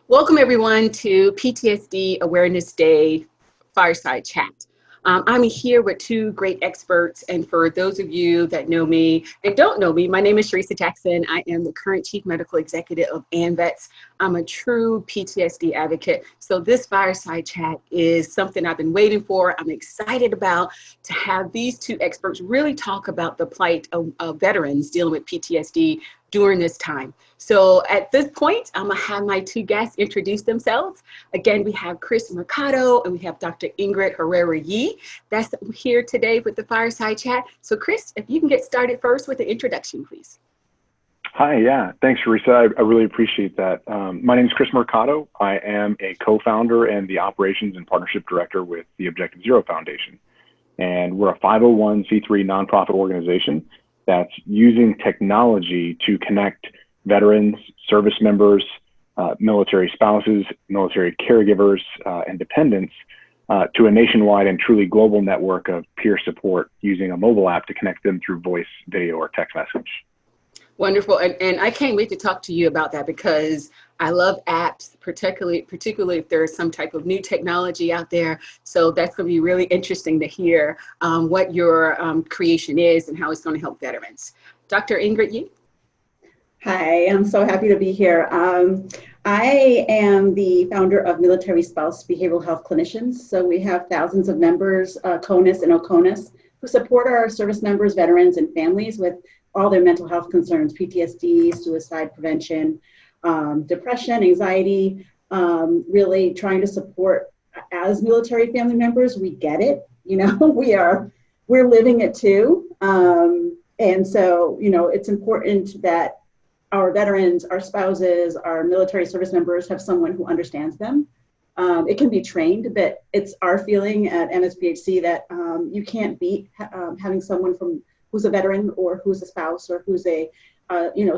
Welcome everyone to PTSD Awareness Day Fireside Chat. I'm here with two great experts, and for those of you that know me and don't know me, my name is Teresa Jackson. I am the current Chief Medical Executive of ANVETS. I'm a true PTSD advocate, so this Fireside Chat is something I've been waiting for. I'm excited about to have these two experts really talk about the plight of veterans dealing with PTSD during this time. So at this point, I'm gonna have my two guests introduce themselves. Again, we have Chris Mercado and we have Dr. Ingrid Herrera-Yee. That's here today with the Fireside Chat. So Chris, if you can get started first with the introduction, please. Hi, yeah, thanks, Teresa. I really appreciate that. My name is Chris Mercado. I am a co-founder and the operations and partnership director with the Objective Zero Foundation. And we're a 501c3 nonprofit organization that's using technology to connect veterans, service members, military spouses, military caregivers, and dependents to a nationwide and truly global network of peer support using a mobile app to connect them through voice, video, or text message. Wonderful. And I can't wait to talk to you about that because I love apps, particularly if there's some type of new technology out there. So that's going to be really interesting to hear what your creation is and how it's going to help veterans. Dr. Ingrid Yee? Hi, I'm so happy to be here. I am the founder of Military Spouse Behavioral Health Clinicians. So we have thousands of members, CONUS and OCONUS, who support our service members, veterans, and families with all their mental health concerns, PTSD, suicide prevention, depression, anxiety, really trying to support as military family members. We get it, you know, we're living it too. And so, you know, it's important that our veterans, our spouses, our military service members have someone who understands them. It can be trained, but it's our feeling at MSPHC that you can't beat having someone who's a veteran or who's a spouse or who's a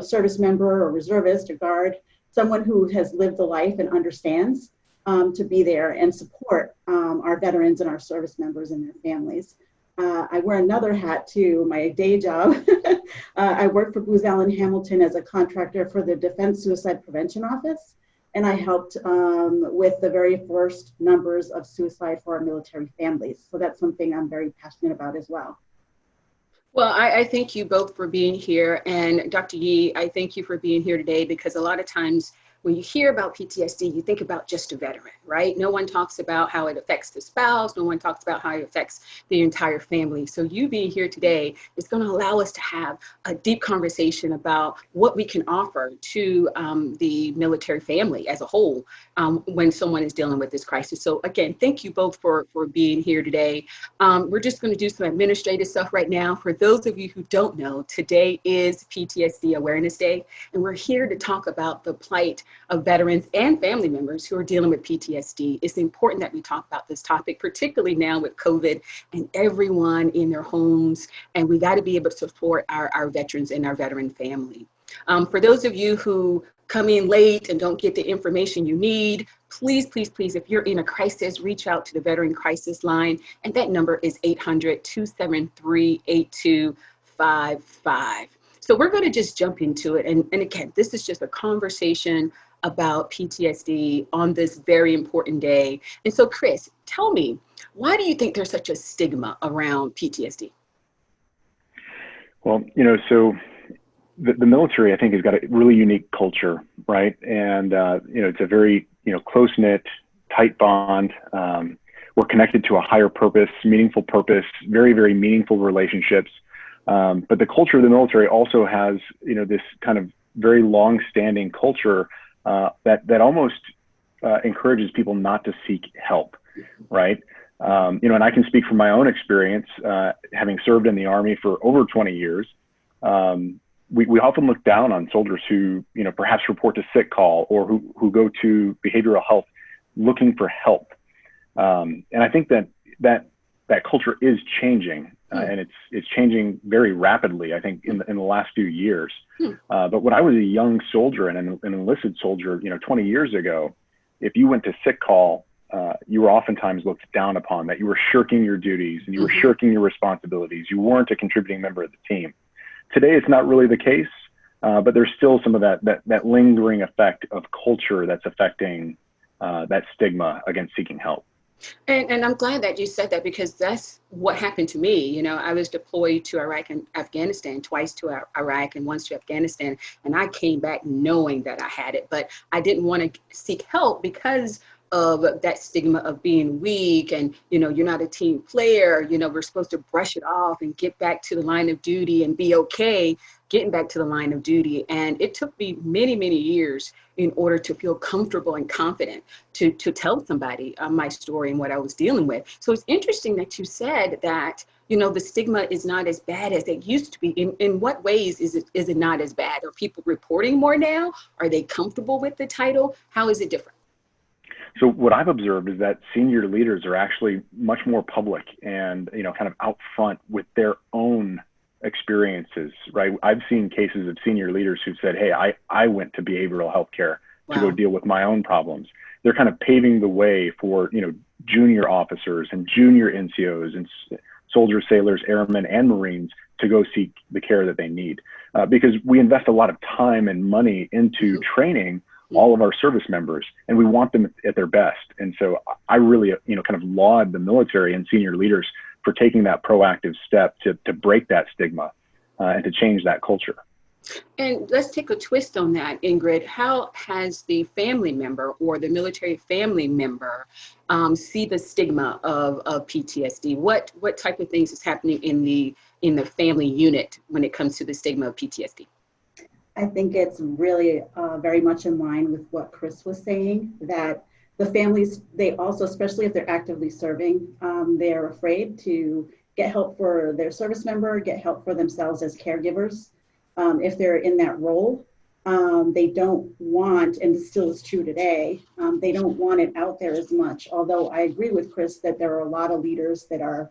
service member or reservist or guard, someone who has lived the life and understands to be there and support our veterans and our service members and their families. I wear another hat too, my day job. I work for Booz Allen Hamilton as a contractor for the Defense Suicide Prevention Office, and I helped with the very first numbers of suicide for our military families. So that's something I'm very passionate about as well. Well, I thank you both for being here. And Dr. Yee, I thank you for being here today because a lot of times when you hear about PTSD, you think about just a veteran, right? No one talks about how it affects the spouse. No one talks about how it affects the entire family. So you being here today is going to allow us to have a deep conversation about what we can offer to the military family as a whole when someone is dealing with this crisis. So again, thank you both for being here today. We're just going to do some administrative stuff right now. For those of you who don't know, today is PTSD Awareness Day, and we're here to talk about the plight of veterans and family members who are dealing with PTSD. It's important that we talk about this topic, particularly now with COVID and everyone in their homes, and we got to be able to support our veterans and our veteran family. For those of you who come in late and don't get the information you need, please, please, please, if you're in a crisis, reach out to the Veteran Crisis Line, and that number is 800-273-8255. So we're going to just jump into it. And again, this is just a conversation about PTSD on this very important day. And so, Chris, tell me, why do you think there's such a stigma around PTSD? Well, you know, so the military, I think, has got a really unique culture, right? And, it's a very, close-knit, tight bond. We're connected to a higher purpose, very, very meaningful relationships. But the culture of the military also has, this kind of very long-standing culture that almost encourages people not to seek help, right? And I can speak from my own experience, having served in the Army for over 20 years. We often look down on soldiers who, perhaps report to sick call or who go to behavioral health looking for help. And I think that culture is changing. And it's changing very rapidly, I think, in the last few years. But when I was a young soldier and an enlisted soldier, 20 years ago, if you went to sick call, you were oftentimes looked down upon, that you were shirking your duties and you were shirking your responsibilities. You weren't a contributing member of the team. Today, it's not really the case. but there's still some of that lingering effect of culture that's affecting that stigma against seeking help. And I'm glad that you said that, because that's what happened to me. You know, I was deployed to Iraq and Afghanistan, twice to Iraq and once to Afghanistan. And I came back knowing that I had it, but I didn't want to seek help because of that stigma of being weak and, you know, you're not a team player. You know, we're supposed to brush it off and get back to the line of duty and be okay getting back to the line of duty. And it took me many, many years in order to feel comfortable and confident to tell somebody my story and what I was dealing with. So it's interesting that you said that, you know, the stigma is not as bad as it used to be. In what ways is it not as bad? Are people reporting more now? Are they comfortable with the title? How is it different? So what I've observed is that senior leaders are actually much more public and, you know, kind of out front with their own experiences, right? I've seen cases of senior leaders who said, hey, I went to behavioral health care to go deal with my own problems. They're kind of paving the way for, you know, junior officers and junior NCOs and soldiers, sailors, airmen, and Marines to go seek the care that they need. Because we invest a lot of time and money into training all of our service members, and we want them at their best. And so I really, you know, kind of laud the military and senior leaders for taking that proactive step to break that stigma and to change that culture. And let's take a twist on that, Ingrid. How has the family member or the military family member see the stigma of PTSD? What type of things is happening in the family unit when it comes to the stigma of PTSD? I think it's really very much in line with what Chris was saying, that the families, they also, especially if they're actively serving, they're afraid to get help for their service member, get help for themselves as caregivers. If they're in that role, they don't want, and it still is true today, they don't want it out there as much. Although I agree with Chris that there are a lot of leaders that are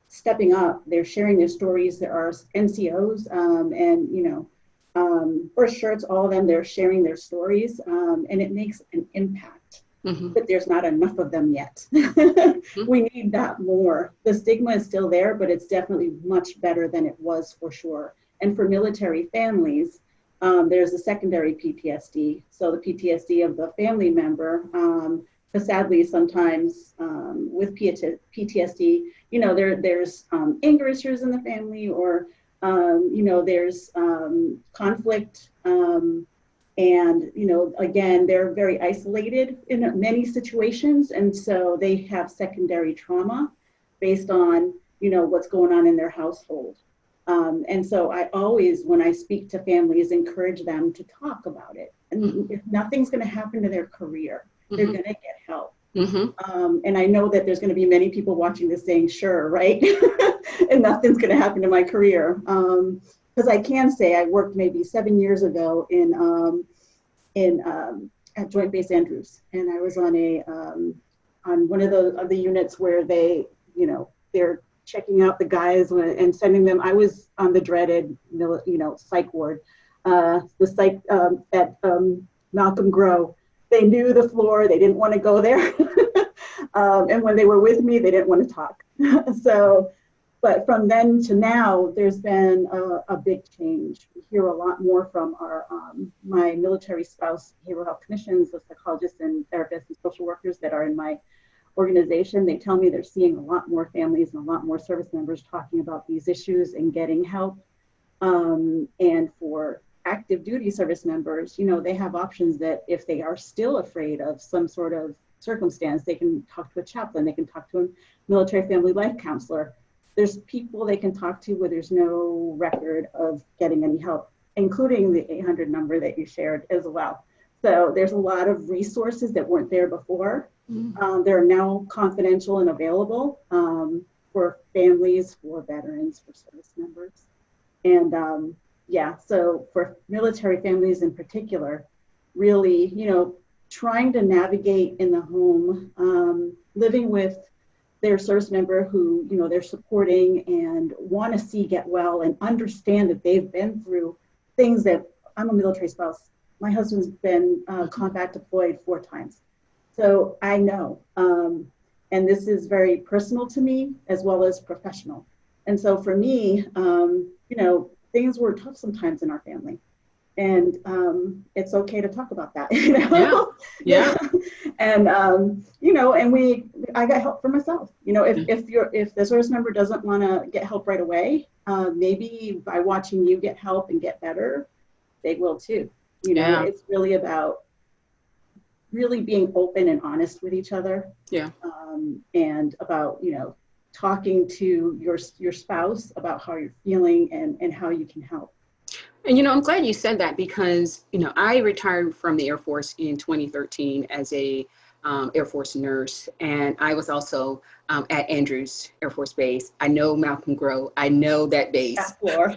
stepping up, they're sharing their stories. There are NCOs and, you know, for sure, it's all of them, they're sharing their stories, and it makes an impact. But there's not enough of them yet. We need that more. The stigma is still there, but it's definitely much better than it was for sure. And for military families, there's a secondary PTSD. So the PTSD of the family member, because sadly sometimes with PTSD, you know, there's anger issues in the family, or you know, there's conflict, and, you know, again, they're very isolated in many situations. And so they have secondary trauma based on, you know, what's going on in their household. And so I always, when I speak to families, encourage them to talk about it. And if nothing's going to happen to their career, they're going to get help. And I know that there's going to be many people watching this saying, sure, right? And nothing's going to happen to my career. Because I can say I worked maybe 7 years ago at Joint Base Andrews, and I was on one of the units where they, you know, they're checking out the guys and sending them. I was on the dreaded, you know, psych ward, the psych at Malcolm Grow. They knew the floor. They didn't want to go there. And when they were with me, they didn't want to talk. So, but from then to now, there's been a big change. We hear a lot more from our my military spouse behavioral health clinicians, the psychologists and therapists and social workers that are in my organization. They tell me they're seeing a lot more families and a lot more service members talking about these issues and getting help. And for active duty service members, you know, they have options that if they are still afraid of some sort of circumstance, they can talk to a chaplain, they can talk to a military family life counselor. There's people they can talk to where there's no record of getting any help, including the 800 number that you shared as well. So there's a lot of resources that weren't there before. They're now confidential and available for families, for veterans, for service members. And yeah, so for military families in particular, really, you know, trying to navigate in the home, living with their service member who, you know, they're supporting and want to see get well and understand that they've been through things that, I'm a military spouse. My husband's been combat deployed 4 times. So I know, and this is very personal to me as well as professional. And so for me, you know, things were tough sometimes in our family. and it's okay to talk about that, you Yeah. know? Yeah. And you know, and I got help for myself. You know, if the service member doesn't want to get help right away, maybe by watching you get help and get better, they will too. You know, Yeah. it's really about really being open and honest with each other. Yeah. And about, you know, talking to your spouse about how you're feeling and how you can help. And, you know, I'm glad you said that because, you know, I retired from the Air Force in 2013 as a Air Force nurse. And I was also at Andrews Air Force Base. I know Malcolm Grow. I know that base. Floor.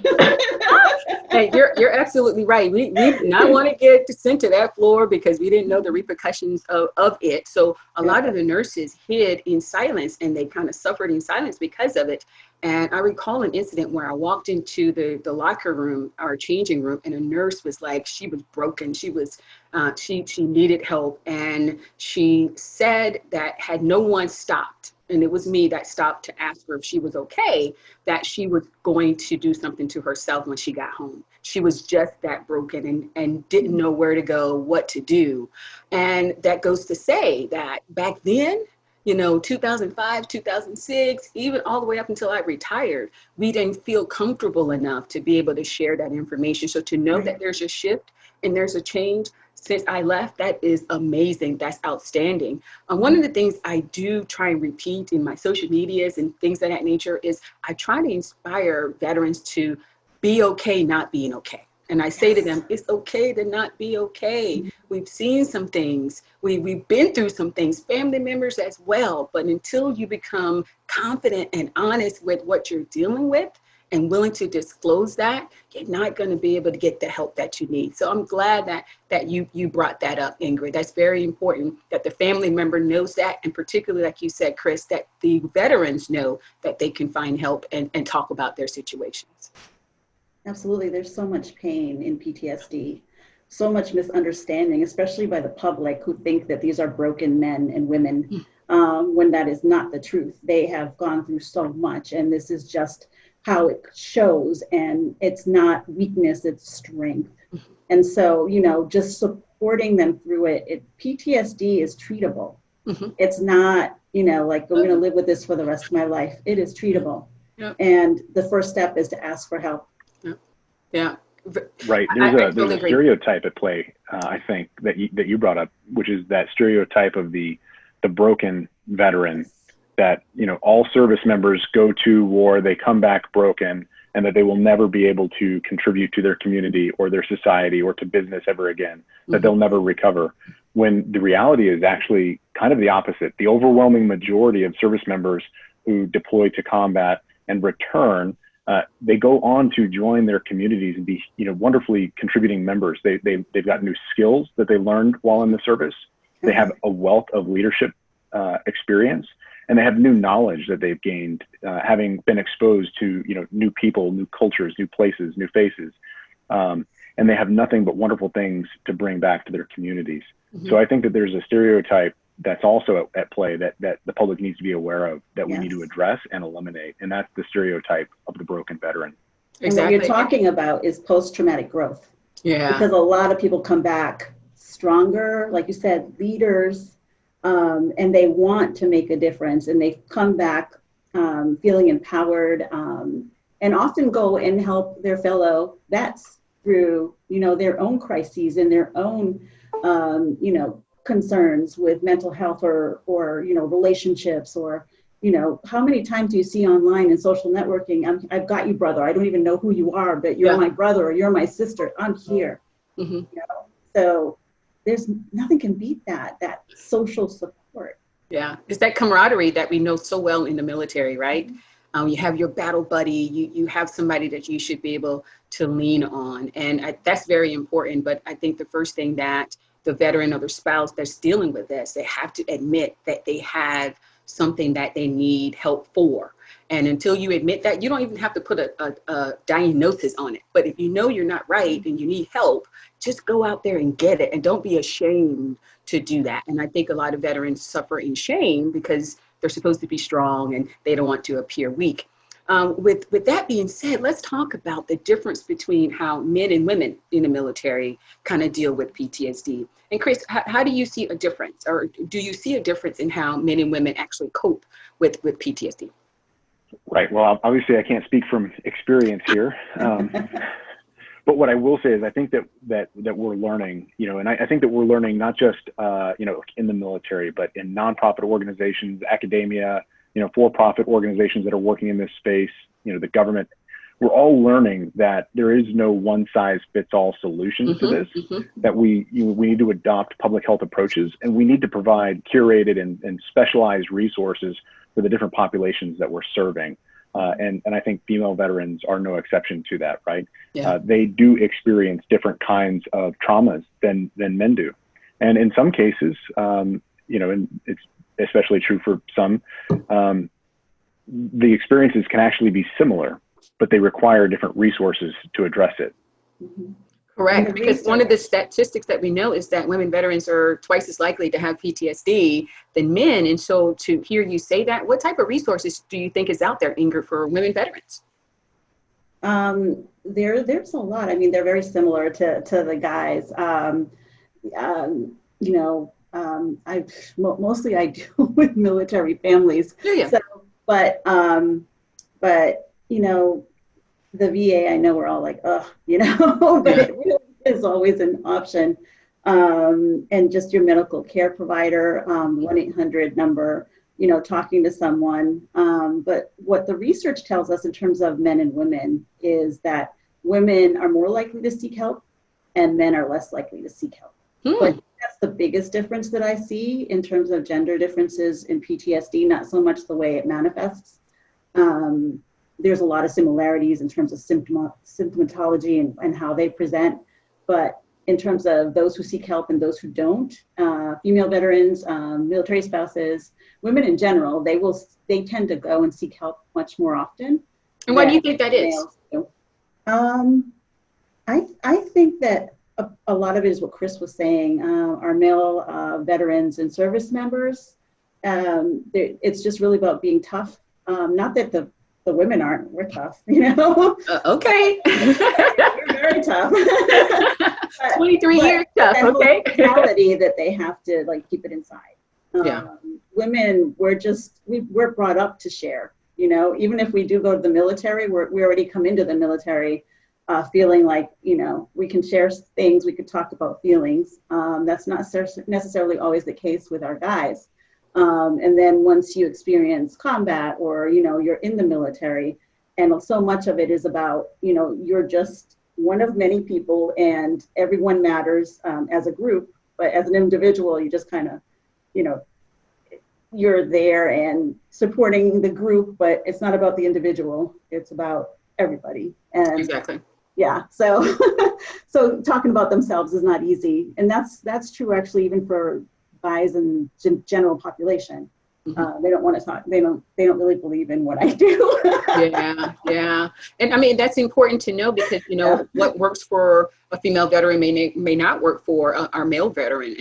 And you're absolutely right. We did not want to get sent to that floor because we didn't know the repercussions of it. So a lot of the nurses hid in silence, and they kind of suffered in silence because of it. And I recall an incident where I walked into the locker room, our changing room, and a nurse was like, she was broken. She was, she needed help. And she said that had no one stopped, and it was me that stopped to ask her if she was okay, that she was going to do something to herself when she got home. She was just that broken and didn't know where to go, what to do. And that goes to say that back then, you know, 2005, 2006, even all the way up until I retired, we didn't feel comfortable enough to be able to share that information. So to know that there's a shift and there's a change since I left, that is amazing. That's outstanding. One of the things I do try and repeat in my social medias and things of that nature is I try to inspire veterans to be okay not being okay. And I say to them, it's okay to not be okay. We've seen some things. We've been through some things, family members as well. But until you become confident and honest with what you're dealing with and willing to disclose that, you're not going to be able to get the help that you need. So I'm glad that you brought that up, Ingrid. That's very important that the family member knows that, and particularly, like you said, Chris, that the veterans know that they can find help and talk about their situations. Absolutely. There's so much pain in PTSD, so much misunderstanding, especially by the public who think that these are broken men and women, when that is not the truth. They have gone through so much, and this is just how it shows, and it's not weakness, it's strength. And so, you know, just supporting them through it, PTSD is treatable. It's not, you know, like I'm going to live with this for the rest of my life. It is treatable. And the first step is to ask for help. Yeah. Right. There's a stereotype at play, I think, that you brought up, which is that stereotype of the broken veteran, that, you know, all service members go to war, they come back broken, and that they will never be able to contribute to their community or their society or to business ever again, that they'll never recover. When the reality is actually kind of the opposite. The overwhelming majority of service members who deploy to combat and return, they go on to join their communities and be, you know, wonderfully contributing members. They've got new skills that they learned while in the service. They have a wealth of leadership experience, and they have new knowledge that they've gained, having been exposed to, you know, new people, new cultures, new places, new faces. And they have nothing but wonderful things to bring back to their communities. So I think that there's a stereotype that's also at play that the public needs to be aware of, that we need to address and eliminate. And that's the stereotype of the broken veteran. And what you're talking about is post-traumatic growth. Yeah. Because a lot of people come back stronger, like you said, leaders, and they want to make a difference, and they come back feeling empowered, and often go and help their fellow vets through, you know, their own crises and their own, you know, concerns with mental health or, you know, relationships, or, you know, how many times do you see online in social networking, I've got you, brother, I don't even know who you are, but you're my brother, or you're my sister, I'm here. You know? So there's nothing can beat that social support. Yeah, it's that camaraderie that we know so well in the military, right? You have your battle buddy, you have somebody that you should be able to lean on. And that's very important. But I think the first thing that the veteran or their spouse that's dealing with this, they have to admit that they have something that they need help for. And until you admit that, you don't even have to put a diagnosis on it. But if you know you're not right and you need help, just go out there and get it. And don't be ashamed to do that. And I think a lot of veterans suffer in shame because they're supposed to be strong and they don't want to appear weak. With that being said, let's talk about the difference between how men and women in the military kind of deal with PTSD. And Chris, how do you see a difference, or do you see a difference in how men and women actually cope with PTSD? Right. Well, obviously, I can't speak from experience here. But what I will say is I think that we're learning, and I think that we're learning not just, in the military, but in nonprofit organizations, academia, for-profit organizations that are working in this space, the government. We're all learning that there is no one-size-fits-all solution to this, that we need to adopt public health approaches, and we need to provide curated and specialized resources for the different populations that we're serving. And I think female veterans are no exception to that, right? Yeah. They do experience different kinds of traumas than men do. And in some cases, and it's especially true for some, the experiences can actually be similar, but they require different resources to address it. Correct, because one of the statistics that we know is that women veterans are twice as likely to have PTSD than men. And so to hear you say that, what type of resources do you think is out there, Ingrid, for women veterans? There's a lot. I mean, they're very similar to the guys. Mostly I deal with military families. Yeah. So, but the VA, I know we're all like, but it really is always an option. And just your medical care provider, 1-800 number, talking to someone. But what the research tells us in terms of men and women is that women are more likely to seek help and men are less likely to seek help. But that's the biggest difference that I see in terms of gender differences in PTSD, not so much the way it manifests. There's a lot of similarities in terms of symptomatology and how they present. But in terms of those who seek help and those who don't, female veterans, military spouses, women in general, they tend to go and seek help much more often. And why do you think that is? I think that a lot of it is what Chris was saying. Our male veterans and service members, it's just really about being tough. Not that the women aren't, we're tough, Okay. We're very tough. 23 years tough, okay. Reality that they have to keep it inside. Women, we're brought up to share, even if we do go to the military, we already come into the military feeling like, we can share things, we could talk about feelings. That's not necessarily always the case with our guys. And then once you experience combat or, you're in the military, and so much of it is about, you're just one of many people and everyone matters as a group, but as an individual, you just kind of, you're there and supporting the group, but it's not about the individual, it's about everybody. And exactly. Yeah, so talking about themselves is not easy. And that's true actually even for guys and general population. They don't want to talk. They don't really believe in what I do. Yeah. And I mean, that's important to know because, what works for a female veteran may not work for our male veteran.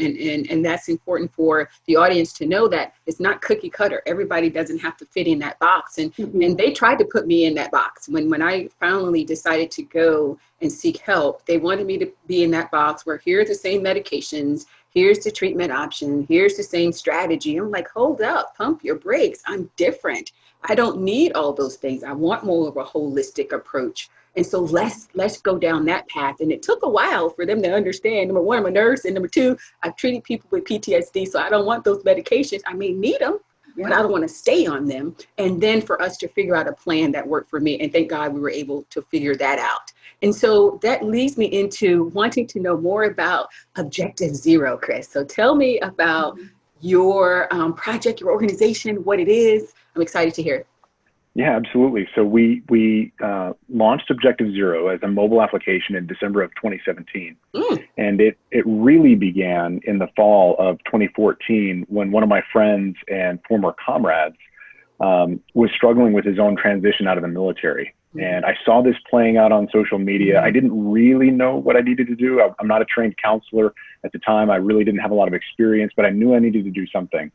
And that's important for the audience to know that it's not cookie cutter. Everybody doesn't have to fit in that box. And they tried to put me in that box. When I finally decided to go and seek help, they wanted me to be in that box where here are the same medications, here's the treatment option, here's the same strategy. I'm like, hold up, pump your brakes. I'm different. I don't need all those things. I want more of a holistic approach. And so let's go down that path. And it took a while for them to understand. Number one, I'm a nurse. And number two, I've treated people with PTSD. So I don't want those medications. I may need them, but I don't want to stay on them. And then for us to figure out a plan that worked for me. And thank God we were able to figure that out. And so that leads me into wanting to know more about Objective Zero, Chris. So tell me about your project, your organization, what it is. I'm excited to hear it. Yeah, absolutely. So we launched Objective Zero as a mobile application in December of 2017. And it really began in the fall of 2014 when one of my friends and former comrades was struggling with his own transition out of the military. And I saw this playing out on social media. I didn't really know what I needed to do. I'm not a trained counselor at the time. I really didn't have a lot of experience, but I knew I needed to do something.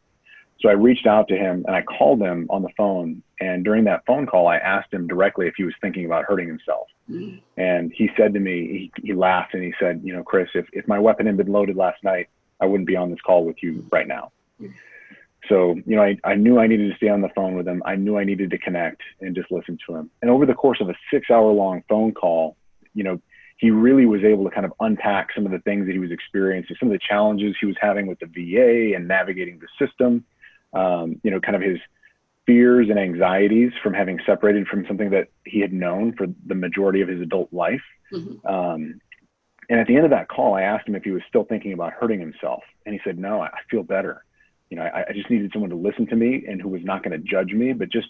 So I reached out to him and I called him on the phone. And during that phone call, I asked him directly if he was thinking about hurting himself. Mm-hmm. And he said to me, he laughed and he said, you know, Chris, if my weapon had been loaded last night, I wouldn't be on this call with you right now. Mm-hmm. So, you know, I knew I needed to stay on the phone with him. I knew I needed to connect and just listen to him. And over the course of a 6-hour-long phone call, you know, he really was able to kind of unpack some of the things that he was experiencing, some of the challenges he was having with the VA and navigating the system, you know, kind of his fears and anxieties from having separated from something that he had known for the majority of his adult life. Mm-hmm. And at the end of that call, I asked him if he was still thinking about hurting himself. And he said, no, I feel better. You know, I just needed someone to listen to me and who was not going to judge me, but just,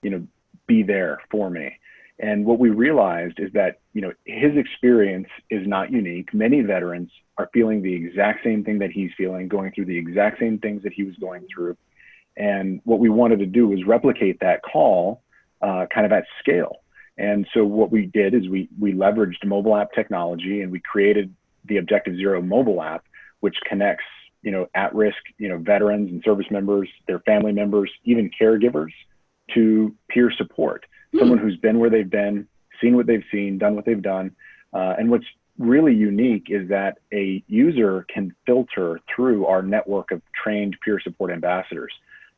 you know, be there for me. And what we realized is that, you know, his experience is not unique. Many veterans are feeling the exact same thing that he's feeling, going through the exact same things that he was going through. And what we wanted to do was replicate that call kind of at scale. And so what we did is we leveraged mobile app technology and we created the Objective Zero mobile app, which connects, you know, at-risk, you know, veterans and service members, their family members, even caregivers, to peer support. Someone who's been where they've been, seen what they've seen, done what they've done. And what's really unique is that a user can filter through our network of trained peer support ambassadors.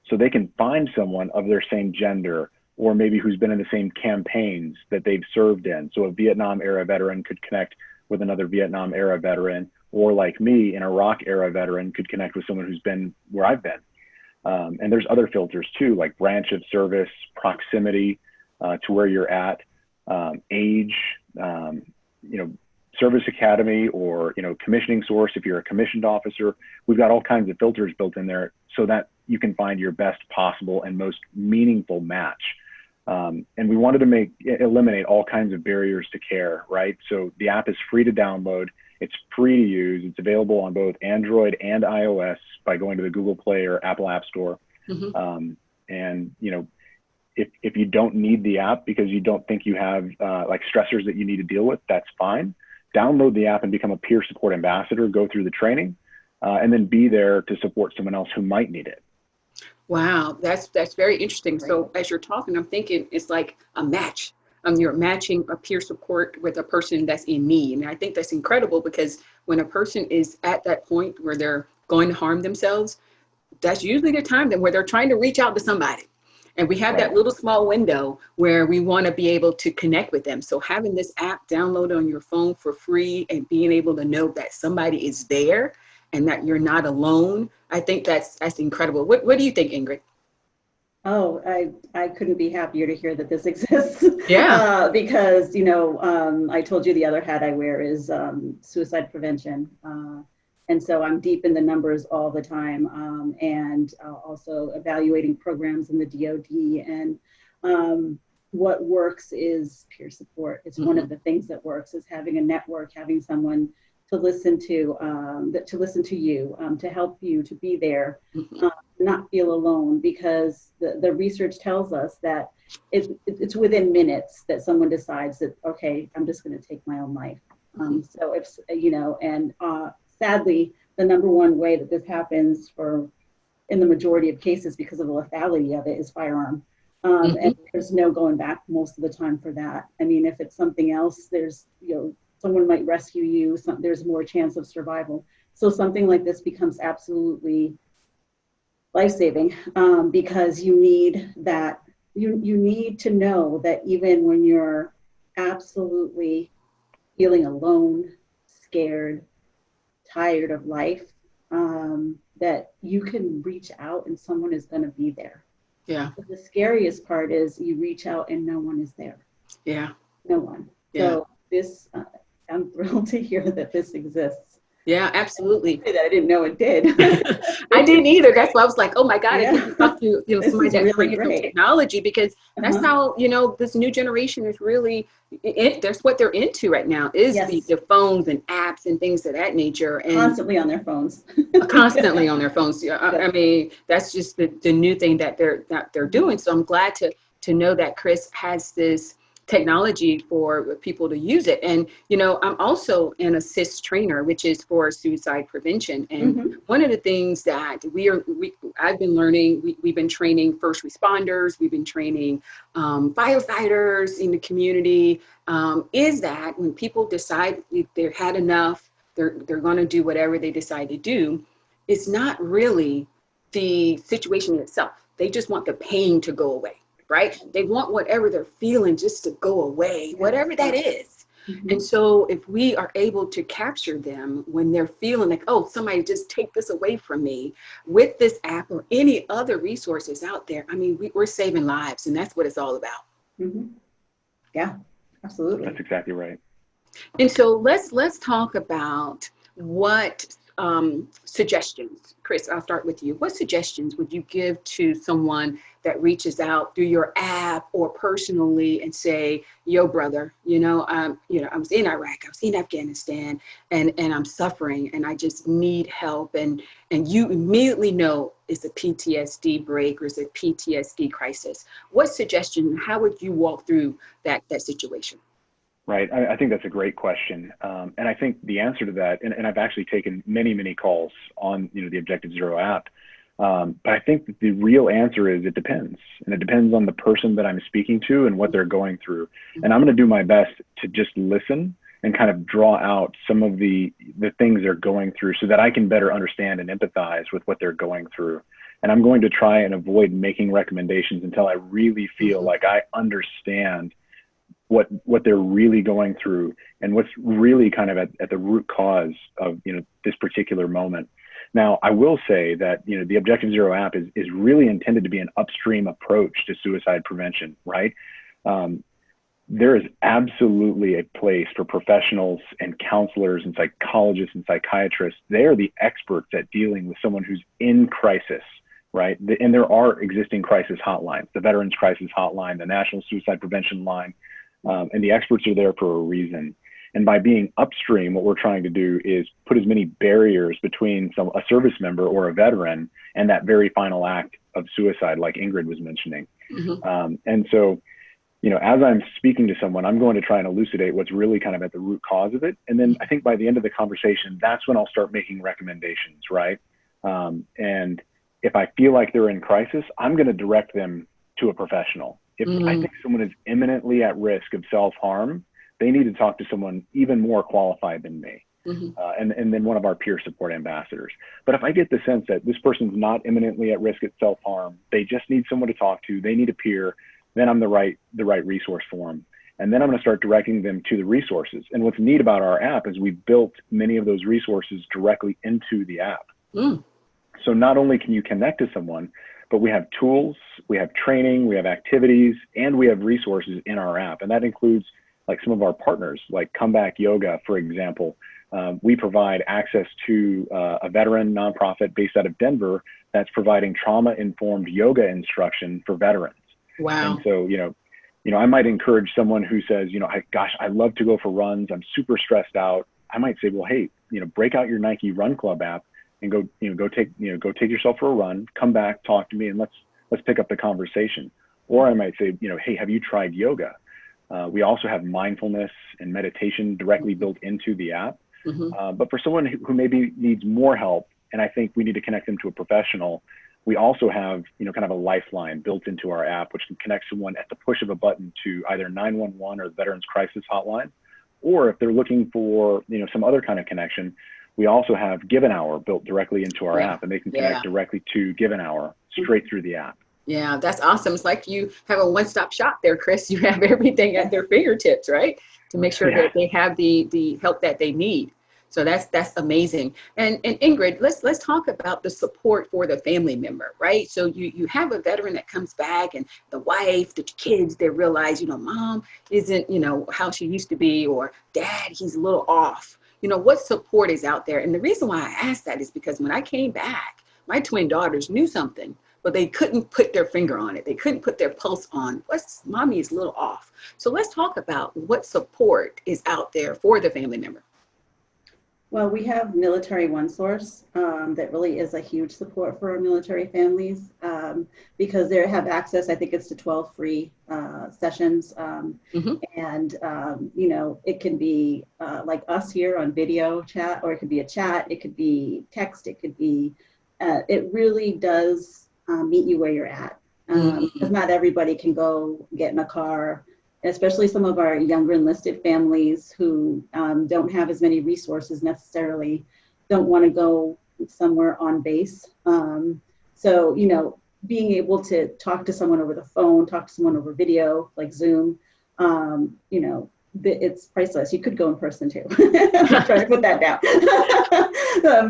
So they can find someone of their same gender, or maybe who's been in the same campaigns that they've served in. So a Vietnam era veteran could connect with another Vietnam era veteran, or like me, an Iraq era veteran could connect with someone who's been where I've been. And there's other filters too, like branch of service, proximity to where you're at, age, you know, service academy, or, you know, commissioning source. If you're a commissioned officer, we've got all kinds of filters built in there so that you can find your best possible and most meaningful match. And we wanted to eliminate all kinds of barriers to care, right? So the app is free to download. It's free to use. It's available on both Android and iOS by going to the Google Play or Apple App Store. Mm-hmm. And, you know, if you don't need the app because you don't think you have like stressors that you need to deal with, that's fine. Download the app and become a peer support ambassador, go through the training, and then be there to support someone else who might need it. Wow, that's very interesting. Right. So as you're talking, I'm thinking it's like a match. You're matching a peer support with a person that's in need. And I think that's incredible, because when a person is at that point where they're going to harm themselves, that's usually the time where they're trying to reach out to somebody. And we have that little small window where we want to be able to connect with them. So having this app downloaded on your phone for free and being able to know that somebody is there and that you're not alone, I think that's incredible. What do you think, Ingrid? Oh, I couldn't be happier to hear that this exists. Yeah. Because, you know, I told you the other hat I wear is suicide prevention. And so I'm deep in the numbers all the time, and also evaluating programs in the DoD. And what works is peer support. It's one of the things that works, is having a network, having someone to listen to you, to help you, to be there, not feel alone, because the research tells us that it's within minutes that someone decides that, okay, I'm just going to take my own life. So if, you know, and sadly, the number one way that this happens in the majority of cases, because of the lethality of it, is firearm. And there's no going back most of the time for that. I mean, if it's something else, there's, you know, someone might rescue you, there's more chance of survival. So something like this becomes absolutely life-saving, because you need that, you need to know that even when you're absolutely feeling alone, scared, tired of life, that you can reach out and someone is going to be there. Yeah. But the scariest part is you reach out and no one is there. Yeah. No one. Yeah. So this, I'm thrilled to hear that this exists. Yeah, absolutely. That I didn't know it did. I didn't either. That's why I was like, oh my God, Yeah. I can talk to, you know, somebody that's really bringing some technology, because that's how, you know, this new generation is really, that's what they're into right now, is the phones and apps and things of that nature. And constantly on their phones. Constantly on their phones. I mean, that's just the new thing that they're doing. So I'm glad to know that Chris has this technology for people to use it. And, you know, I'm also an assist trainer, which is for suicide prevention. And one of the things that I've been learning, we've been training first responders, we've been training firefighters in the community, is that when people decide they've had enough, they're going to do whatever they decide to do, it's not really the situation itself. They just want the pain to go away, right? They want whatever they're feeling just to go away, whatever that is. And so if we are able to capture them when they're feeling like, oh, somebody just take this away from me, with this app or any other resources out there, I mean, we're saving lives, and that's what it's all about. Yeah, absolutely. That's exactly right. And so let's talk about what suggestions. Chris, I'll start with you. What suggestions would you give to someone that reaches out through your app or personally and say, yo, brother, I was in Iraq, I was in Afghanistan, and I'm suffering and I just need help. And you immediately know it's a PTSD break or it's a PTSD crisis. What suggestion, how would you walk through that situation? Right. I think that's a great question. And I think the answer to that, and I've actually taken many, many calls on, the Objective Zero app. But I think that the real answer is it depends. And it depends on the person that I'm speaking to and what they're going through. And I'm going to do my best to just listen and kind of draw out some of the things they're going through so that I can better understand and empathize with what they're going through. And I'm going to try and avoid making recommendations until I really feel like I understand what they're really going through and what's really kind of at the root cause of, this particular moment. Now, I will say that, the Objective Zero app is really intended to be an upstream approach to suicide prevention, right? There is absolutely a place for professionals and counselors and psychologists and psychiatrists. They are the experts at dealing with someone who's in crisis, right? And there are existing crisis hotlines, the Veterans Crisis Hotline, the National Suicide Prevention Line, and the experts are there for a reason. And by being upstream, what we're trying to do is put as many barriers between a service member or a veteran and that very final act of suicide, like Ingrid was mentioning. And so, as I'm speaking to someone, I'm going to try and elucidate what's really kind of at the root cause of it. And then I think by the end of the conversation, that's when I'll start making recommendations, right? And if I feel like they're in crisis, I'm going to direct them to a professional. If I think someone is imminently at risk of self-harm, they need to talk to someone even more qualified than me, and then one of our peer support ambassadors. But if I get the sense that this person's not imminently at risk of self-harm, they just need someone to talk to, they need a peer, then I'm the right resource for them. And then I'm going to start directing them to the resources. And what's neat about our app is we built many of those resources directly into the app. So not only can you connect to someone, but we have tools, we have training, we have activities, and we have resources in our app. And that includes like some of our partners, like Comeback Yoga, for example. We provide access to a veteran nonprofit based out of Denver that's providing trauma-informed yoga instruction for veterans. Wow. And so, I might encourage someone who says, I love to go for runs. I'm super stressed out. I might say, well, hey, break out your Nike Run Club app and go take yourself for a run, come back, talk to me, and let's pick up the conversation. Or I might say, hey, have you tried yoga? We also have mindfulness and meditation directly built into the app. But for someone who maybe needs more help, and I think we need to connect them to a professional, we also have, kind of a lifeline built into our app, which can connect someone at the push of a button to either 911 or the Veterans Crisis Hotline. Or if they're looking for, some other kind of connection, we also have Give an Hour built directly into our app, and they can connect directly to Give an Hour straight through the app. Yeah, that's awesome. It's like you have a one-stop shop there, Chris. You have everything at their fingertips, right? To make sure that they have the help that they need. So that's amazing. And Ingrid, let's talk about the support for the family member, right? So you have a veteran that comes back, and the wife, the kids, they realize, mom isn't, how she used to be, or dad, he's a little off. What support is out there? And the reason why I asked that is because when I came back, my twin daughters knew something, but they couldn't put their finger on it. They couldn't put their pulse on mommy is a little off. So let's talk about what support is out there for the family member. Well, we have Military One Source that really is a huge support for our military families. because they have access, I think it's to 12 free sessions. And, you know, it can be like us here on video chat, or it could be a chat, it could be text, it could be, it really does meet you where you're at. Because not everybody can go get in a car, especially some of our younger enlisted families who don't have as many resources necessarily, don't want to go somewhere on base. So, you know, being able to talk to someone over the phone, talk to someone over video, like Zoom, you know, it's priceless. You could go in person too. I'm trying to put that down.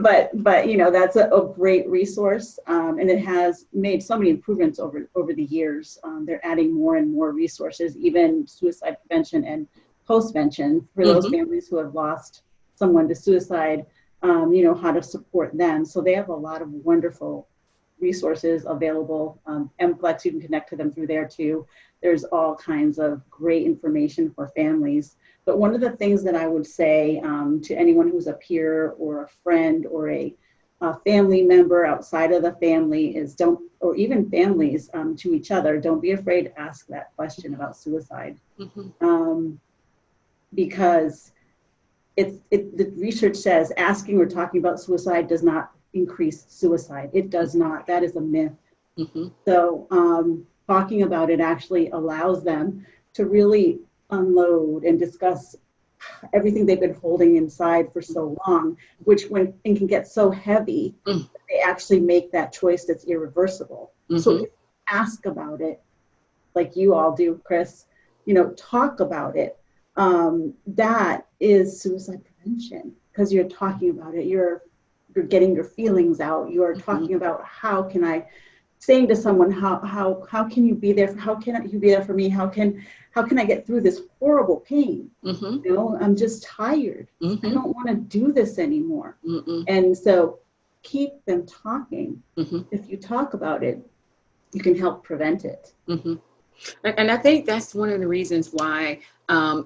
But you know, that's a great resource, and it has made so many improvements over the years. They're adding more and more resources, even suicide prevention and postvention for those families who have lost someone to suicide. You know, how to support them. So they have a lot of wonderful resources available. MPlex, you can connect to them through there too. There's all kinds of great information for families. But one of the things that I would say to anyone who's a peer or a friend or a family member outside of the family is or even families to each other, don't be afraid to ask that question about suicide. Because the research says asking or talking about suicide does not increase suicide. It does not. That is a myth. So talking about it actually allows them to really unload and discuss everything they've been holding inside for so long, which when it can get so heavy, they actually make that choice that's irreversible. So if you ask about it, like you all do, Chris, you know, talk about it. That is suicide prevention, because you're talking about it. You're getting your feelings out. You're talking about saying to someone, how can you be there? How can you be there for me? How can I get through this horrible pain? You know, I'm just tired. I don't want to do this anymore. And so keep them talking. If you talk about it, you can help prevent it. And I think that's one of the reasons why,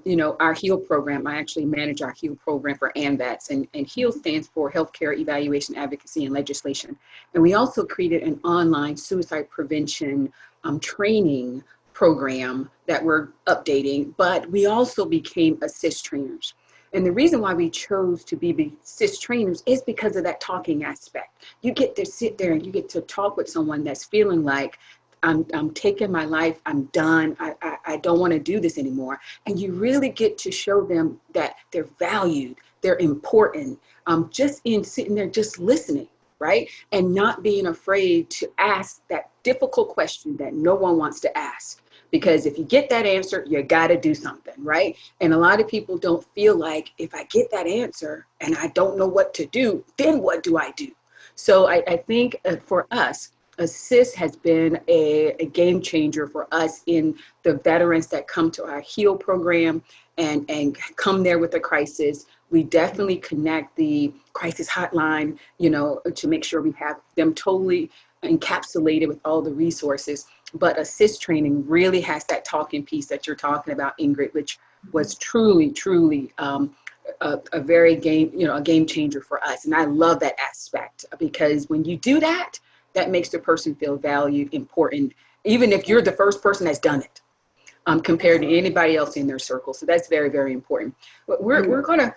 you know, our HEAL program, I actually manage our HEAL program for AMVETS, and HEAL stands for Healthcare Evaluation, Advocacy, and Legislation. And we also created an online suicide prevention training program that we're updating, but we also became assist trainers. And the reason why we chose to be assist trainers is because of that talking aspect. You get to sit there and you get to talk with someone that's feeling like, I'm taking my life, I'm done, I don't want to do this anymore. And you really get to show them that they're valued, they're important, just in sitting there, just listening, right? And not being afraid to ask that difficult question that no one wants to ask. Because if you get that answer, you got to do something, right? And a lot of people don't feel like, if I get that answer and I don't know what to do, then what do I do? So I think for us, Assist has been a game changer for us in the veterans that come to our HEAL program and come there with a crisis. We definitely connect the crisis hotline, you know, to make sure we have them totally encapsulated with all the resources. But Assist training really has that talking piece that you're talking about, Ingrid, which was truly a very a game changer for us. And I love that aspect, because when you do that, that makes the person feel valued, important, even if you're the first person that's done it, compared to anybody else in their circle. So that's very, very important. But we're gonna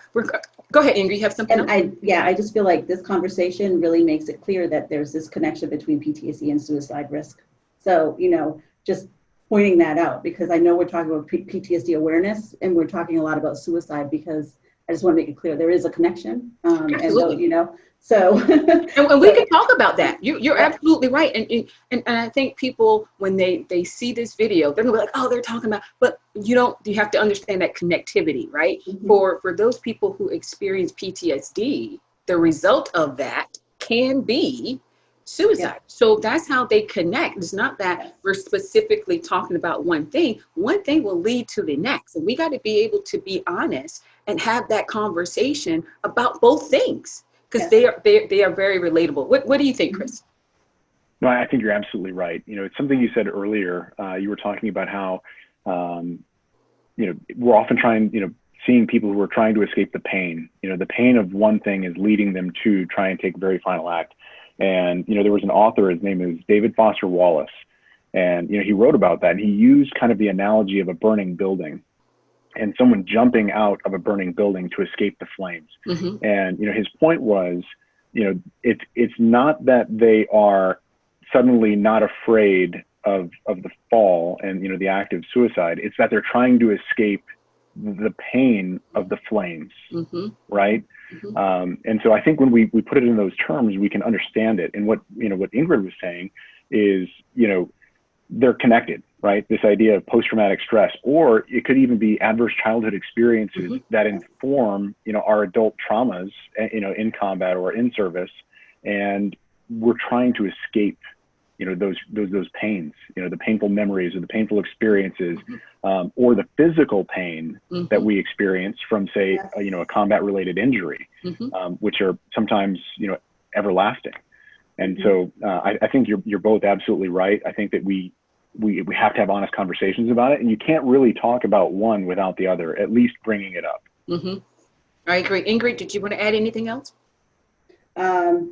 go ahead, Ingrid. You have something else? I just feel like this conversation really makes it clear that there's this connection between PTSD and suicide risk. So, you know, just pointing that out, because I know we're talking about PTSD awareness and we're talking a lot about suicide, because I just want to make it clear there is a connection. Absolutely. And, you know, so. and we can talk about that. You're absolutely right. And I think people, when they see this video, they're gonna be like, oh, they're talking about, but you have to understand that connectivity, right? For those people who experience PTSD, the result of that can be suicide. Yeah. So that's how they connect. It's not that we're specifically talking about one thing. One thing will lead to the next. And we got to be able to be honest and have that conversation about both things, because they are very relatable. What do you think, Chris? No, I think you're absolutely right. You know, it's something you said earlier. You were talking about how, you know, we're often seeing people who are trying to escape the pain. You know, the pain of one thing is leading them to try and take a very final act. And, there was an author, his name is David Foster Wallace. And, he wrote about that, and he used kind of the analogy of a burning building and someone jumping out of a burning building to escape the flames. Mm-hmm. And, his point was, it's not that they are suddenly not afraid of the fall and, the act of suicide. It's that they're trying to escape the pain of the flames, mm-hmm. right? Mm-hmm. And so I think when we put it in those terms, we can understand it. And what Ingrid was saying is, they're connected, right? This idea of post-traumatic stress, or it could even be adverse childhood experiences mm-hmm. that inform, our adult traumas, in combat or in service. And we're trying to escape, those pains, the painful memories or the painful experiences, or the physical pain mm-hmm. that we experience from, say, a combat-related injury, mm-hmm. which are sometimes, everlasting. And mm-hmm. so I think you're both absolutely right. I think that we have to have honest conversations about it, and you can't really talk about one without the other, at least bringing it up. Mm-hmm. I agree. Ingrid, did you want to add anything else?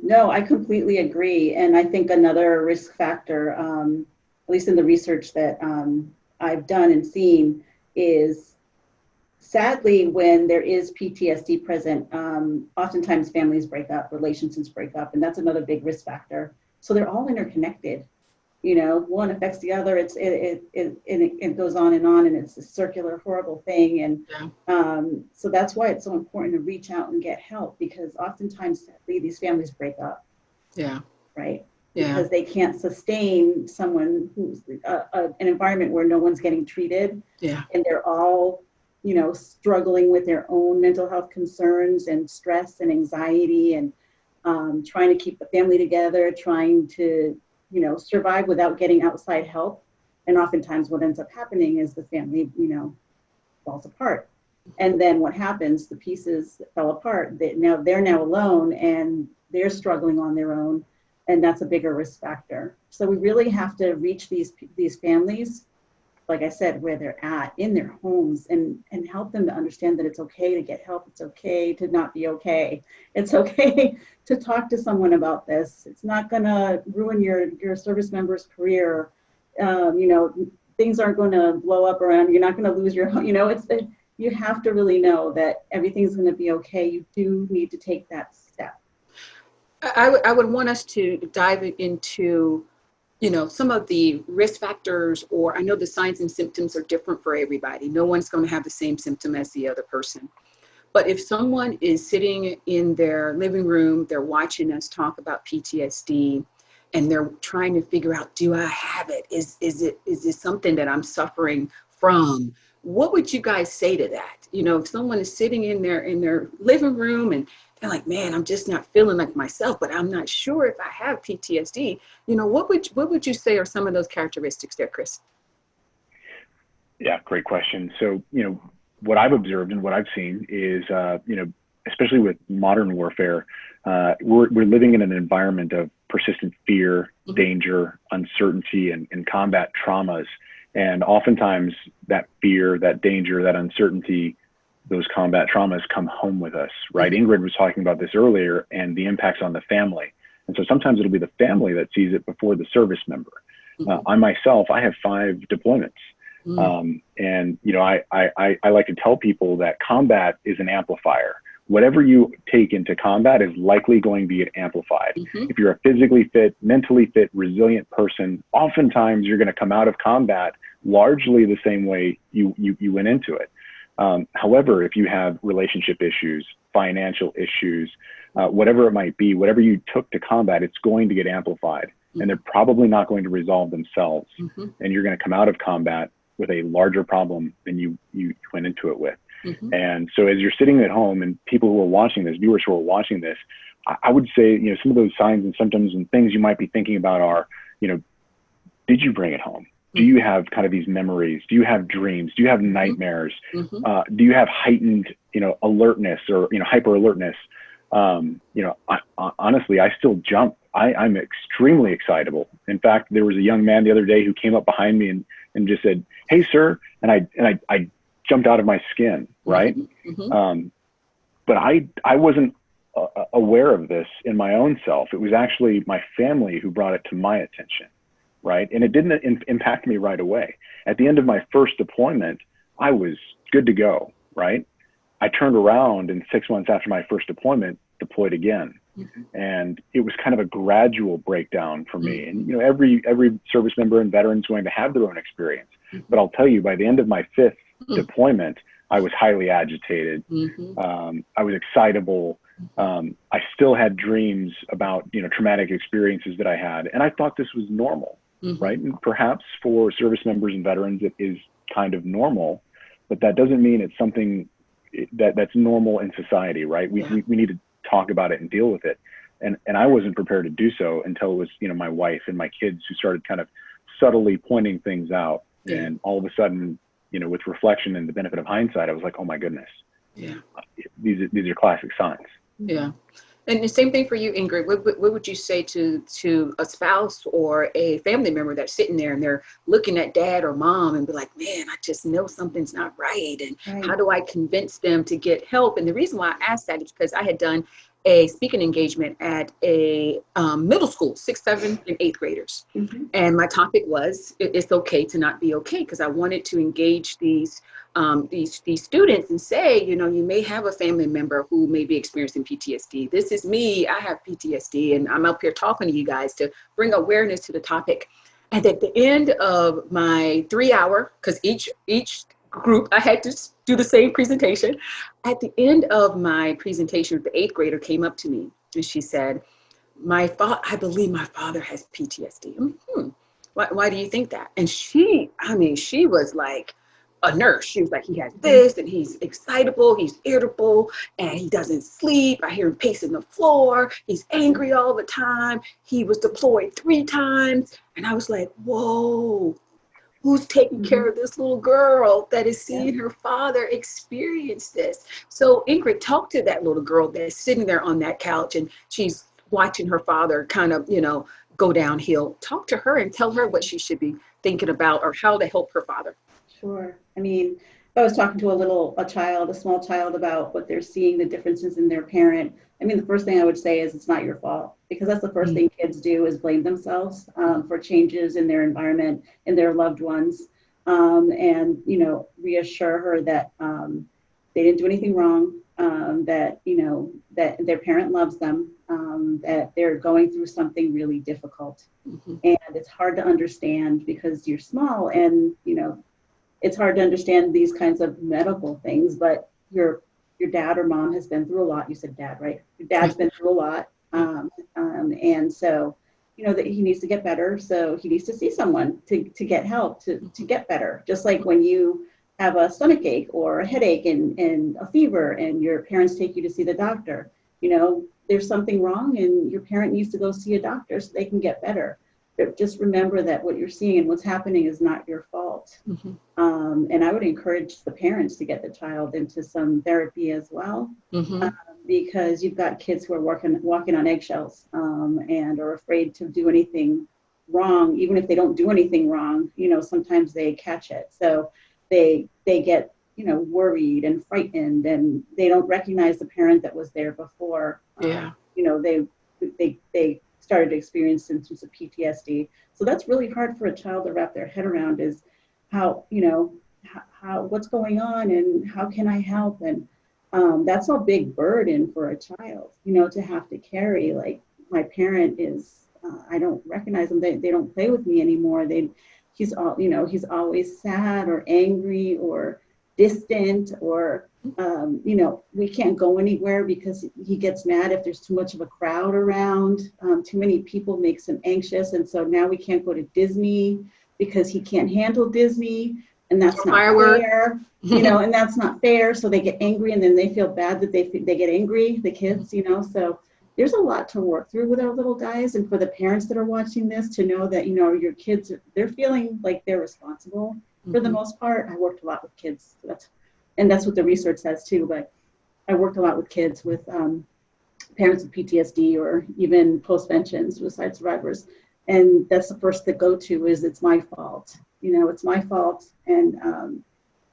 No, I completely agree. And I think another risk factor, at least in the research that I've done and seen, is sadly when there is PTSD present, oftentimes families break up, relationships break up, and that's another big risk factor. So they're all interconnected. One affects the other. It goes on, and it's a circular, horrible thing. And so that's why it's so important to reach out and get help, because oftentimes, sadly, these families break up. Yeah. Right. Yeah. Because they can't sustain someone who's an environment where no one's getting treated. Yeah. And they're all, struggling with their own mental health concerns and stress and anxiety, and trying to keep the family together, trying to survive without getting outside help. And oftentimes what ends up happening is the family, falls apart. And then what happens, the pieces that fell apart, they're now alone and they're struggling on their own. And that's a bigger risk factor. So we really have to reach these families, like I said, where they're at in their homes, and help them to understand that it's okay to get help. It's okay to not be okay. It's okay to talk to someone about this. It's not going to ruin your service member's career. Things aren't going to blow up around. You're not going to lose your, you have to really know that everything's going to be okay. You do need to take that step. I would want us to dive into some of the risk factors, or I know the signs and symptoms are different for everybody. No one's going to have the same symptom as the other person. But if someone is sitting in their living room, they're watching us talk about PTSD, and they're trying to figure out, do I have it? Is this something that I'm suffering from? What would you guys say to that? If someone is sitting in their living room and they're like, man, I'm just not feeling like myself, but I'm not sure if I have PTSD. What would you say are some of those characteristics there, Chris? Yeah, great question. So, what I've observed and what I've seen is, especially with modern warfare, we're living in an environment of persistent fear, mm-hmm. danger, uncertainty, and combat traumas. And oftentimes that fear, that danger, that uncertainty, those combat traumas come home with us, right? Mm-hmm. Ingrid was talking about this earlier, and the impacts on the family. And so sometimes it'll be the family that sees it before the service member. Mm-hmm. I myself, I have 5 deployments. Mm-hmm. And, I like to tell people that combat is an amplifier. Whatever you take into combat is likely going to be amplified. Mm-hmm. If you're a physically fit, mentally fit, resilient person, oftentimes you're going to come out of combat largely the same way you went into it. However, if you have relationship issues, financial issues, whatever it might be, whatever you took to combat, it's going to get amplified, mm-hmm. and they're probably not going to resolve themselves. Mm-hmm. And you're going to come out of combat with a larger problem than you went into it with. Mm-hmm. And so as you're sitting at home, and people who are watching this, viewers who are watching this, I would say, some of those signs and symptoms and things you might be thinking about are, did you bring it home? Do you have kind of these memories? Do you have dreams? Do you have nightmares? Mm-hmm. Do you have heightened, alertness or, hyper alertness? Honestly, I still jump. I'm extremely excitable. In fact, there was a young man the other day who came up behind me and just said, "Hey, sir," and I jumped out of my skin, right? Mm-hmm. But I wasn't aware of this in my own self. It was actually my family who brought it to my attention, right? And it didn't impact me right away. At the end of my first deployment, I was good to go, right? I turned around and 6 months after my first deployment, deployed again. Mm-hmm. And it was kind of a gradual breakdown for me. Mm-hmm. And, you know, every service member and veteran is going to have their own experience. Mm-hmm. But I'll tell you, by the end of my fifth mm-hmm. deployment, I was highly agitated. Mm-hmm. I was excitable. I still had dreams about, you know, traumatic experiences that I had. And I thought this was normal, mm-hmm. right? And perhaps for service members and veterans, it is kind of normal, but that doesn't mean it's something that's normal in society, right? We need to talk about it and deal with it. And I wasn't prepared to do so until it was, you know, my wife and my kids who started kind of subtly pointing things out. Yeah. And all of a sudden, you know, with reflection and the benefit of hindsight, I was like, oh my goodness, yeah, these are classic signs. Yeah. And the same thing for you, Ingrid. What would you say to a spouse or a family member that's sitting there and they're looking at dad or mom and be like, man, I just know something's not right. And how do I convince them to get help? And the reason why I asked that is because I had done a speaking engagement at a middle school, 6th, 7th, and 8th graders. Mm-hmm. And my topic was, it's okay to not be okay, because I wanted to engage these students and say, you know, you may have a family member who may be experiencing PTSD. This is me, I have PTSD, and I'm up here talking to you guys to bring awareness to the topic. And at the end of my 3-hour, because each group, I had to do the same presentation. At the end of my presentation, the 8th grader came up to me and she said, I believe my father has PTSD. Mm-hmm. Why do you think that? And she was like a nurse. She was like, he has this, and he's excitable, he's irritable, and he doesn't sleep. I hear him pacing the floor. He's angry all the time. He was deployed 3 times. And I was like, whoa. Who's taking care of this little girl that is seeing her father experience this? So Ingrid, talk to that little girl that's sitting there on that couch and she's watching her father kind of, you know, go downhill. Talk to her and tell her what she should be thinking about or how to help her father. Sure. I mean, if I was talking to a small child about what they're seeing, the differences in their parent, I mean, the first thing I would say is it's not your fault, because that's the first thing kids do is blame themselves for changes in their environment and their loved ones. And, you know, reassure her that they didn't do anything wrong, that, you know, that their parent loves them, that they're going through something really difficult. Mm-hmm. And it's hard to understand because you're small and, you know, it's hard to understand these kinds of medical things, but your dad or mom has been through a lot. You said dad, right? Your dad's been through a lot. And so, you know, that he needs to get better. So he needs to see someone to get help, to get better. Just like when you have a stomach ache or a headache and a fever and your parents take you to see the doctor, you know, there's something wrong and your parent needs to go see a doctor so they can get better. But just remember that what you're seeing and what's happening is not your fault. Mm-hmm. And I would encourage the parents to get the child into some therapy as well, mm-hmm. Because you've got kids who are walking on eggshells and are afraid to do anything wrong. Even if they don't do anything wrong, you know, sometimes they catch it. So they get, you know, worried and frightened, and they don't recognize the parent that was there before. Yeah. You know, they started to experience symptoms of PTSD. So that's really hard for a child to wrap their head around, is how, you know, how what's going on and how can I help? And that's a big burden for a child, you know, to have to carry. Like, my parent is, I don't recognize them. They don't play with me anymore. He's always sad or angry or distant, or you know, we can't go anywhere because he gets mad if there's too much of a crowd around. Too many people makes him anxious, and so now we can't go to Disney because he can't handle Disney, and that's not fair. You know, and that's not fair. So they get angry, and then they feel bad that they get angry, the kids, you know. So there's a lot to work through with our little guys, and for the parents that are watching this to know that, you know, your kids, they're feeling like they're responsible. Mm-hmm. For the most part. I worked a lot with kids. So that's what the research says too, but I worked a lot with kids with parents with PTSD or even post-vention suicide survivors. And that's the first to go to is, it's my fault. You know, it's my fault. And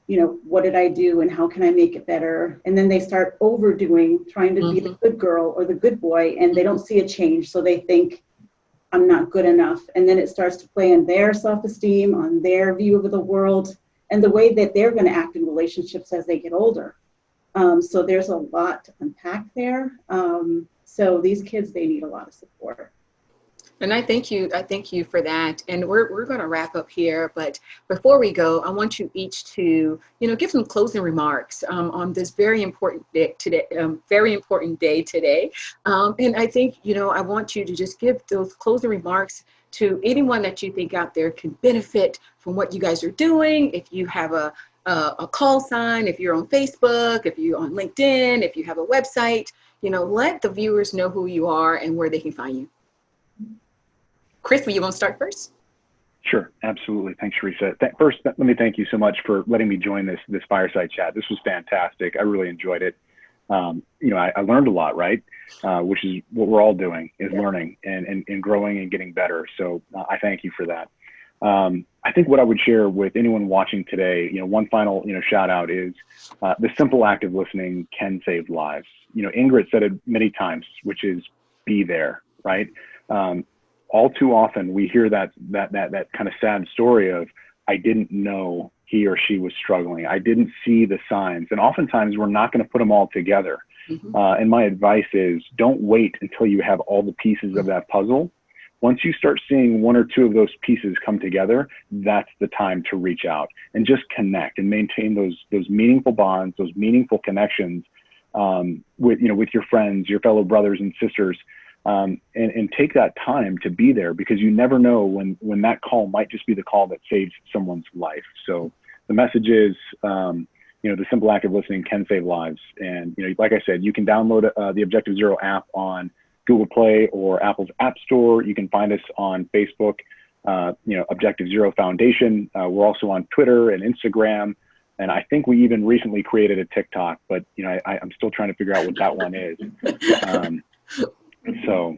what did I do and how can I make it better? And then they start overdoing, trying to be the good girl or the good boy, and they don't see a change. So they think, I'm not good enough. And then it starts to play on their self-esteem, on their view of the world, and the way that they're going to act in relationships as they get older. So there's a lot to unpack there. So these kids, they need a lot of support. And I thank you for that. And we're going to wrap up here. But before we go, I want you each to, give some closing remarks on this very important day today. And I think, I want you to just give those closing remarks to anyone that you think out there can benefit from what you guys are doing. If you have a call sign, if you're on Facebook, if you're on LinkedIn, if you have a website, let the viewers know who you are and where they can find you. Chris, you want to start first? Sure, absolutely. Thanks, Teresa. First, let me thank you so much for letting me join this fireside chat. This was fantastic. I really enjoyed it. I learned a lot, right? Which is what we're all doing, is learning and growing and getting better. So I thank you for that. I think what I would share with anyone watching today, one final, shout out is the simple act of listening can save lives. Ingrid said it many times, which is be there, right? All too often we hear that kind of sad story of, I didn't know he or she was struggling. I didn't see the signs. And oftentimes we're not going to put them all together. And my advice is, don't wait until you have all the pieces of that puzzle. Once you start seeing one or two of those pieces come together, that's the time to reach out and just connect and maintain those meaningful bonds, those meaningful connections with your friends, your fellow brothers and sisters. And take that time to be there, because you never know when that call might just be the call that saves someone's life. So the message is, the simple act of listening can save lives. And, like I said, you can download the Objective Zero app on Google Play or Apple's App Store. You can find us on Facebook, Objective Zero Foundation. We're also on Twitter and Instagram. And I think we even recently created a TikTok, but, I'm still trying to figure out what that one is. So,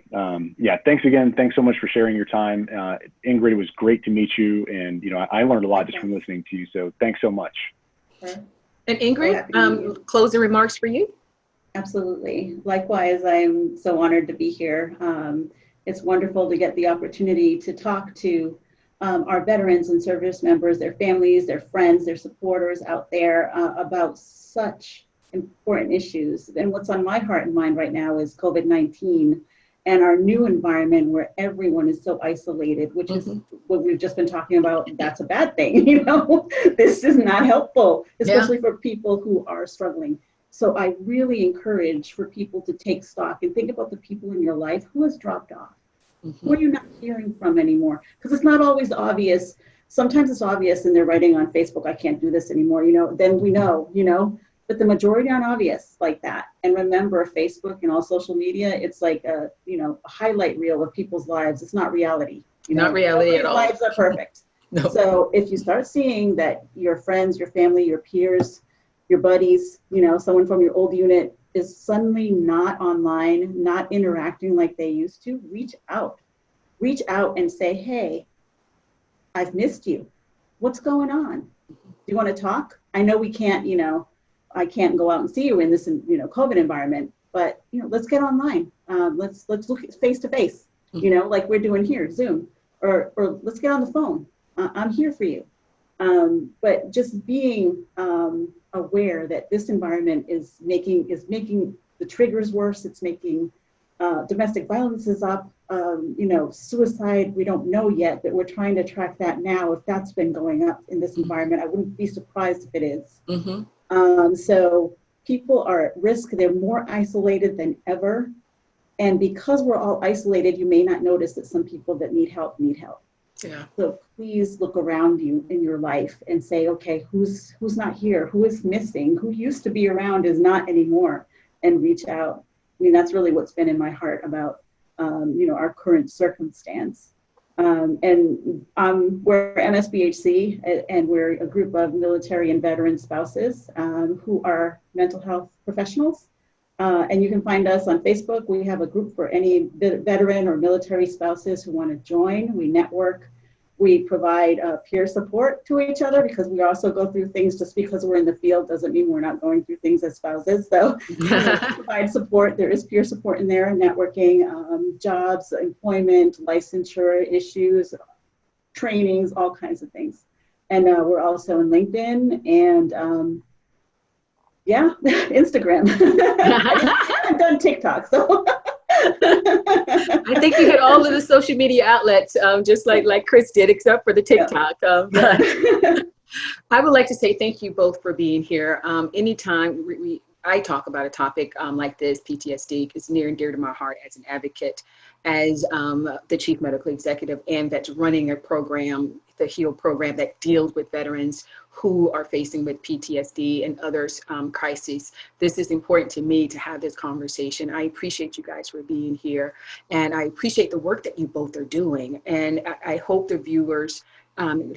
thanks again. Thanks so much for sharing your time. Ingrid, it was great to meet you. And, I learned a lot just from listening to you. So thanks so much. And Ingrid, closing remarks for you? Absolutely. Likewise, I'm so honored to be here. It's wonderful to get the opportunity to talk to our veterans and service members, their families, their friends, their supporters out there about such important issues. And what's on my heart and mind right now is COVID-19 and our new environment where everyone is so isolated, which is what we've just been talking about. That's a bad thing. This is not helpful, especially for people who are struggling. So I really encourage for people to take stock and think about the people in your life who has dropped off, who are you not hearing from anymore? Because it's not always obvious. Sometimes it's obvious and they're writing on Facebook, I can't do this anymore, then we know, but the majority aren't obvious like that. And remember, Facebook and all social media, it's like a highlight reel of people's lives. It's not reality. Not reality at all. Lives are perfect. No. So if you start seeing that your friends, your family, your peers, your buddies, someone from your old unit is suddenly not online, not interacting like they used to, reach out and say, hey, I've missed you. What's going on? Do you want to talk? I know we can't, I can't go out and see you in this, COVID environment, but, let's get online. Let's look face to face, like we're doing here, Zoom, or let's get on the phone. I'm here for you. But just being aware that this environment is making the triggers worse. It's making domestic violence is up, suicide, we don't know yet, but we're trying to track that now. If that's been going up in this environment, I wouldn't be surprised if it is. So people are at risk. They're more isolated than ever. And because we're all isolated, you may not notice that some people that need help need help. Yeah. So please look around you in your life and say, okay, who's not here? Who is missing? Who used to be around is not anymore, and reach out. I mean, that's really what's been in my heart about, our current circumstance. And we're MSBHC, and we're a group of military and veteran spouses who are mental health professionals. And you can find us on Facebook. We have a group for any veteran or military spouses who want to join. We network. We provide peer support to each other because we also go through things. Just because we're in the field doesn't mean we're not going through things as spouses. So we provide support. There is peer support in there, networking, jobs, employment, licensure issues, trainings, all kinds of things. And we're also in LinkedIn and yeah, Instagram. I haven't done TikTok, so. I think you hit all of the social media outlets, just like Chris did, except for the TikTok. But I would like to say thank you both for being here. Anytime I talk about a topic like this, PTSD, is near and dear to my heart as an advocate, as the chief medical executive, and that's running a program, the HEAL program, that deals with veterans who are facing with PTSD and other crises. This is important to me to have this conversation. I appreciate you guys for being here, and I appreciate the work that you both are doing. And I hope the viewers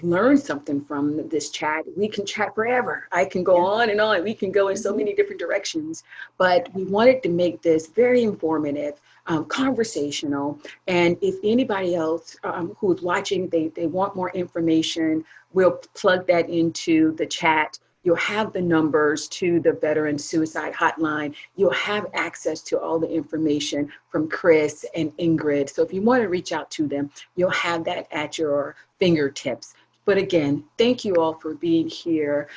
learn something from this chat. We can chat forever. I can go on and on. We can go in so many different directions, but we wanted to make this very informative, conversational. And if anybody else who's watching, they want more information, we'll plug that into the chat. You'll have the numbers to the Veteran Suicide Hotline. You'll have access to all the information from Chris and Ingrid. So if you want to reach out to them, you'll have that at your fingertips. But again, thank you all for being here.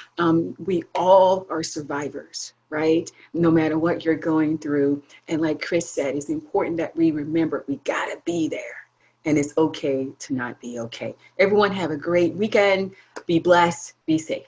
We all are survivors, right? No matter what you're going through. And like Chris said, it's important that we remember we gotta be there. And it's okay to not be okay. Everyone have a great weekend. Be blessed, be safe.